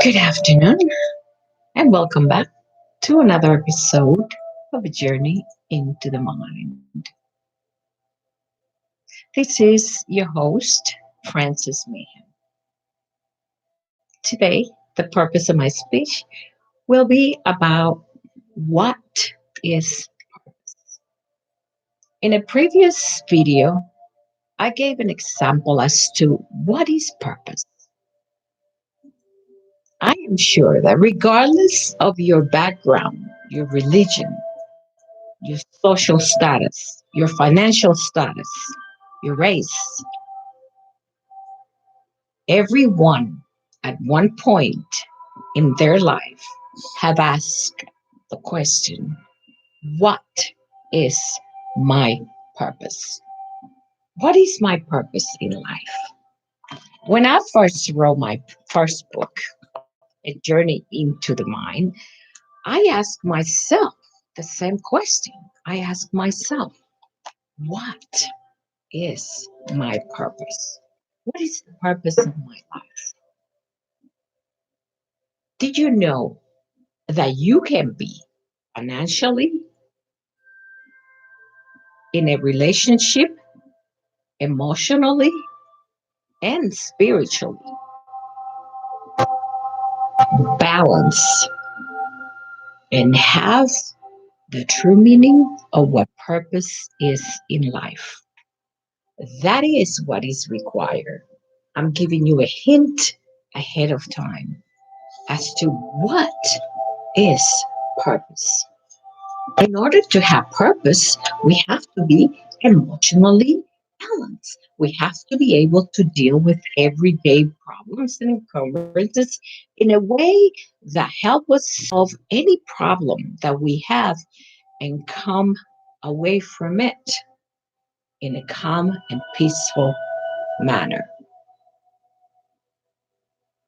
Good afternoon, and welcome back to another episode of A Journey into the Mind. This is your host, Francis Mahan. Today, the purpose of my speech will be about what is. In a previous video, I gave an example as to what is purpose. I am sure that regardless of your background, your religion, your social status, your financial status, your race, everyone at one point in their life have asked the question, what is my purpose? What is my purpose in life? When I first wrote my first book, A Journey into the Mind, I asked myself the same question. I asked myself, what is my purpose? What is the purpose of my life? Did you know that you can be financially, in a relationship, emotionally, and spiritually balanced and have the true meaning of what purpose is in life? That is what is required. I'm giving you a hint ahead of time as to what is purpose. In order to have purpose, we have to be emotionally balanced. We have to be able to deal with everyday problems and encumbrances in a way that help us solve any problem that we have and come away from it in a calm and peaceful manner.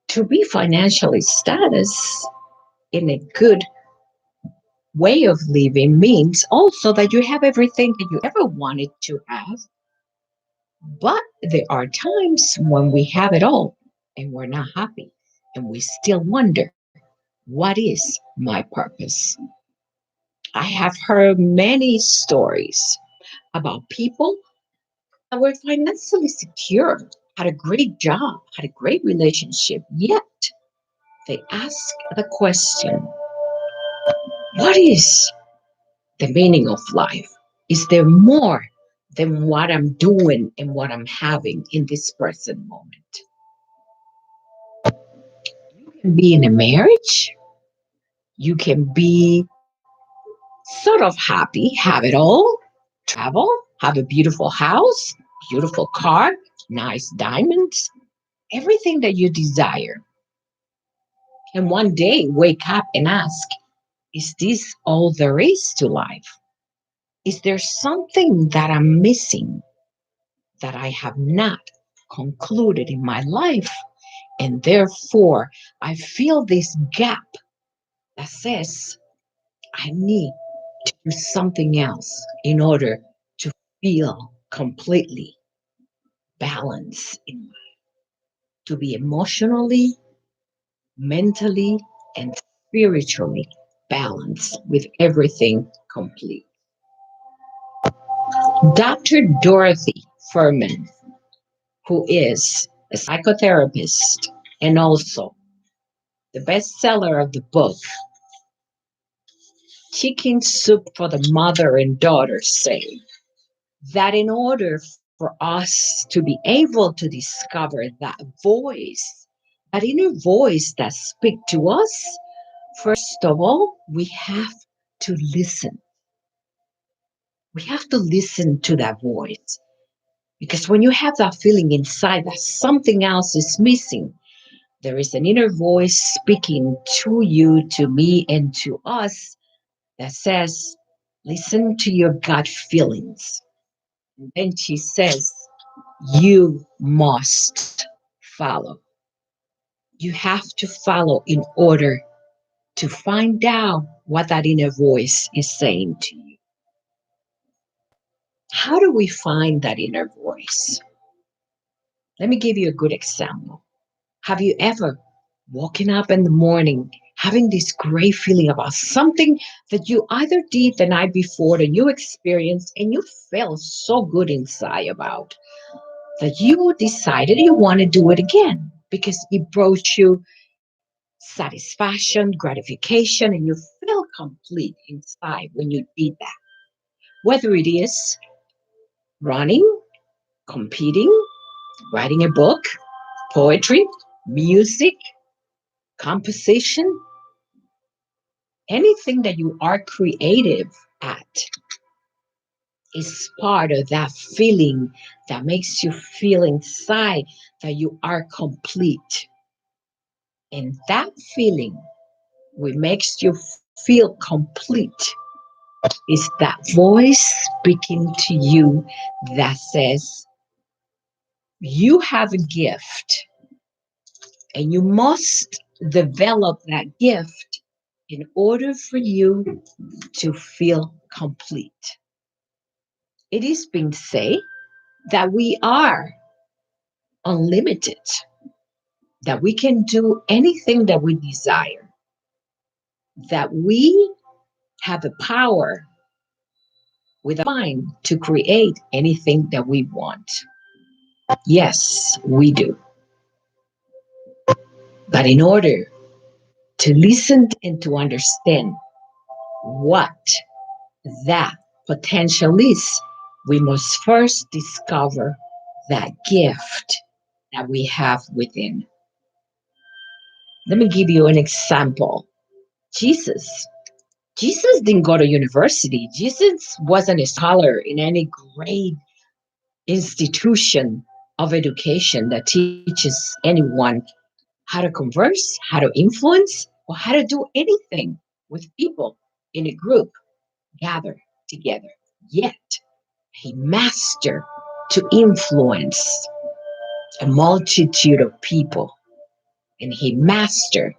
To be financially status in a good way of living means also that you have everything that you ever wanted to have, but there are times when we have it all and we're not happy and we still wonder, what is my purpose? I have heard many stories about people that were financially secure, had a great job, had a great relationship, yet they ask the question, what is the meaning of life? Is there more than what I'm doing and what I'm having in this present moment? You can be in a marriage, you can be sort of happy, have it all, travel, have a beautiful house, beautiful car, nice diamonds, everything that you desire. And one day wake up and ask, is this all there is to life? Is there something that I'm missing that I have not concluded in my life? And therefore, I feel this gap that says, I need to do something else in order to feel completely balanced, to be emotionally, mentally, and spiritually balanced with everything complete. Dr. Dorothy Furman, who is a psychotherapist and also the bestseller of the book, Chicken Soup for the Mother and Daughter, say that in order for us to be able to discover that voice, that inner voice that speaks to us, first of all, we have to listen. We have to listen to that voice. Because when you have that feeling inside that something else is missing, there is an inner voice speaking to you, to me, and to us that says, listen to your gut feelings. And then she says, you must follow. You have to follow in order to find out what that inner voice is saying to you. How do we find that inner voice? Let me give you a good example. Have you ever Waking up in the morning, having this great feeling about something that you either did the night before that you experienced and you felt so good inside about that you decided you want to do it again because it brought you satisfaction, gratification, and you feel complete inside when you did that. Whether it is running, competing, writing a book, poetry, music, composition, anything that you are creative at is part of that feeling that makes you feel inside that you are complete. And that feeling, which makes you feel complete, is that voice speaking to you that says, you have a gift and you must develop that gift in order for you to feel complete. It is being said that we are unlimited, that we can do anything that we desire, that we have the power with our mind to create anything that we want. Yes, we do. But in order to listen and to understand what that potential is, we must first discover that gift that we have within. Let me give you an example. Jesus. Jesus didn't go to university. Jesus wasn't a scholar in any great institution of education that teaches anyone how to converse, how to influence, or how to do anything with people in a group gathered together. Yet, he mastered to influence a multitude of people, and he mastered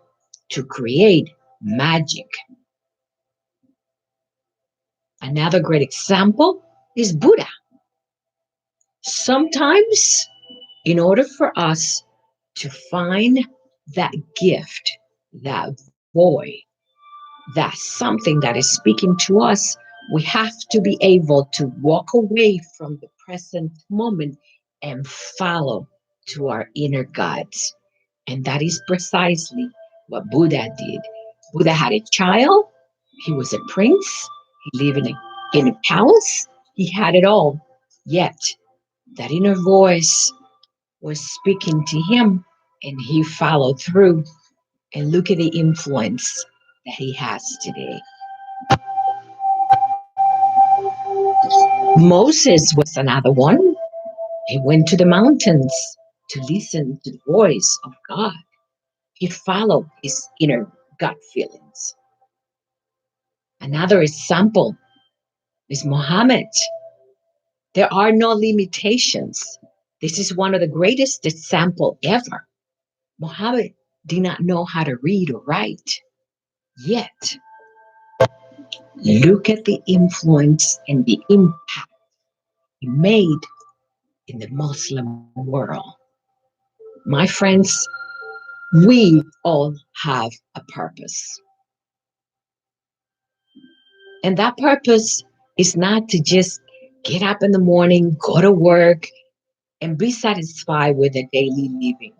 to create magic. Another great example is Buddha. Sometimes, in order for us to find that gift, that void, that something that is speaking to us, we have to be able to walk away from the present moment and follow to our inner gods. And that is precisely what Buddha did. Buddha had a child, he was a prince, he lived in a palace, he had it all. Yet, that inner voice was speaking to him, and he followed through. And look at the influence that he has today. Moses was another one. He went to the mountains to listen to the voice of God. He followed his inner gut feelings. Another example is Muhammad. There are no limitations. This is one of the greatest example ever. Muhammad did not know how to read or write. Yet, look at the influence and the impact he made in the Muslim world. My friends, we all have a purpose. And that purpose is not to just get up in the morning, go to work, and be satisfied with the daily living.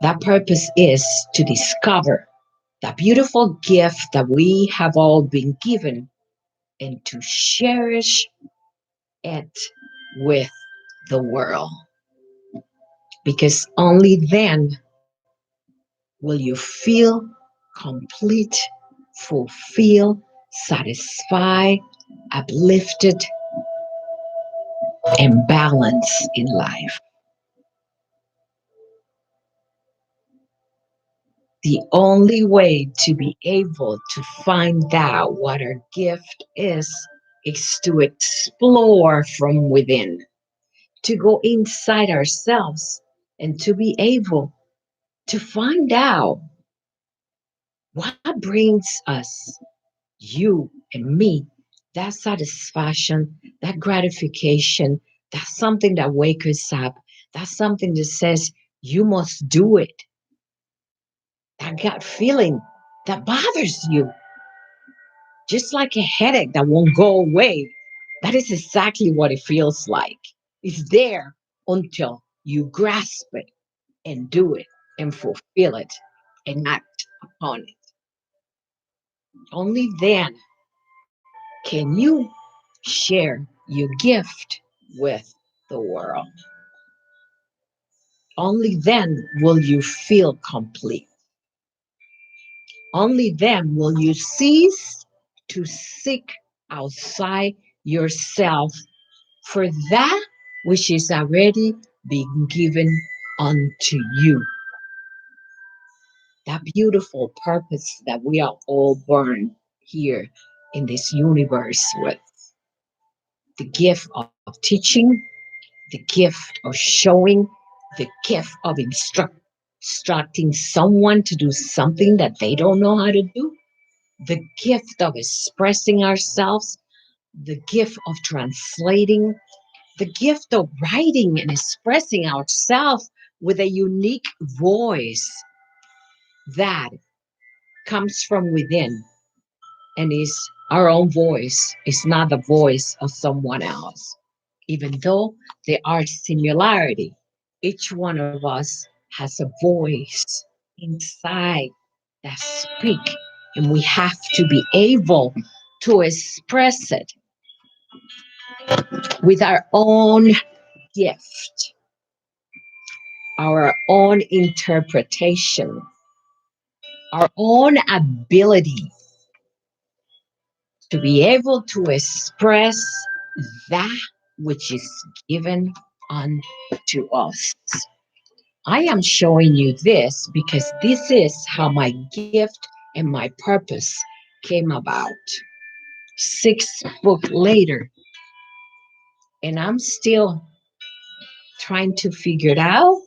That purpose is to discover the beautiful gift that we have all been given and to cherish it with the world. Because only then will you feel complete, fulfilled, satisfied, uplifted, and balanced in life. The only way to be able to find out what our gift is to explore from within, to go inside ourselves, and to be able to find out what brings us, you and me, that satisfaction, that gratification, that's something that wakes us up, that's something that says, you must do it. that gut feeling that bothers you, just like a headache that won't go away. That is exactly what it feels like. It's there until you grasp it and do it and fulfill it and act upon it. Only then can you share your gift with the world. Only then will you feel complete. Only then will you cease to seek outside yourself for that which is already been given unto you. That beautiful purpose that we are all born here in this universe with, the gift of teaching, the gift of showing, the gift of instructing someone to do something that they don't know how to do, the gift of expressing ourselves, the gift of translating, the gift of writing and expressing ourselves with a unique voice that comes from within and is our own voice, is not the voice of someone else. Even though there are similarity, each one of us has a voice inside that speak, and we have to be able to express it with our own gift, our own interpretation, our own ability to be able to express that which is given unto us. I am showing you this because this is how my gift and my purpose came about. 6 book later, and I'm still trying to figure it out.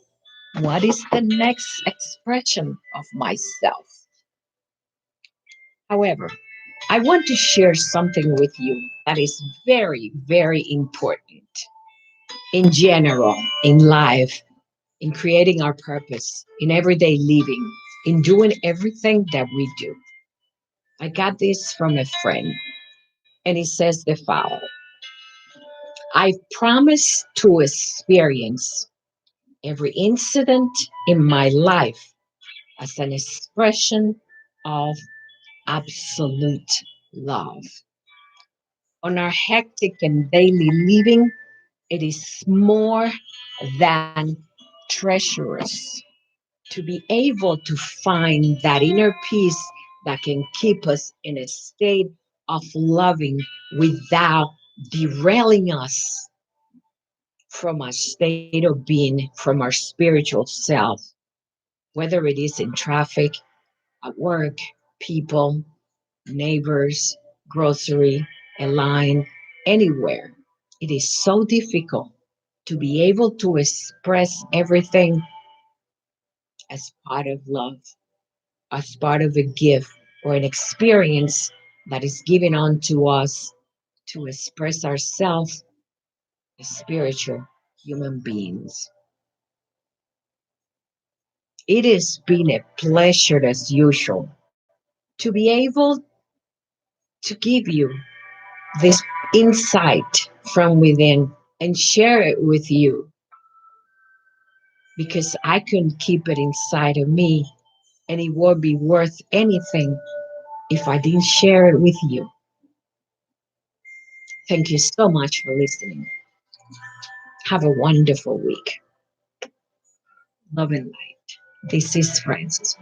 What is the next expression of myself? However, I want to share something with you that is very, very important in general, in life, in creating our purpose, in everyday living, in doing everything that we do. I got this from a friend, and he says the following: I promise to experience every incident in my life as an expression of absolute love. On our hectic and daily living, it is more than treacherous to be able to find that inner peace that can keep us in a state of loving without derailing us from our state of being, from our spiritual self, whether it is in traffic, at work, people, neighbors, grocery, a line, anywhere. It is so difficult to be able to express everything as part of love, as part of a gift or an experience that is given unto us to express ourselves as spiritual human beings. It has been a pleasure as usual to be able to give you this insight from within and share it with you because I couldn't keep it inside of me and it won't be worth anything if I didn't share it with you. Thank you so much for listening. Have a wonderful week. Love and light. This is Francis.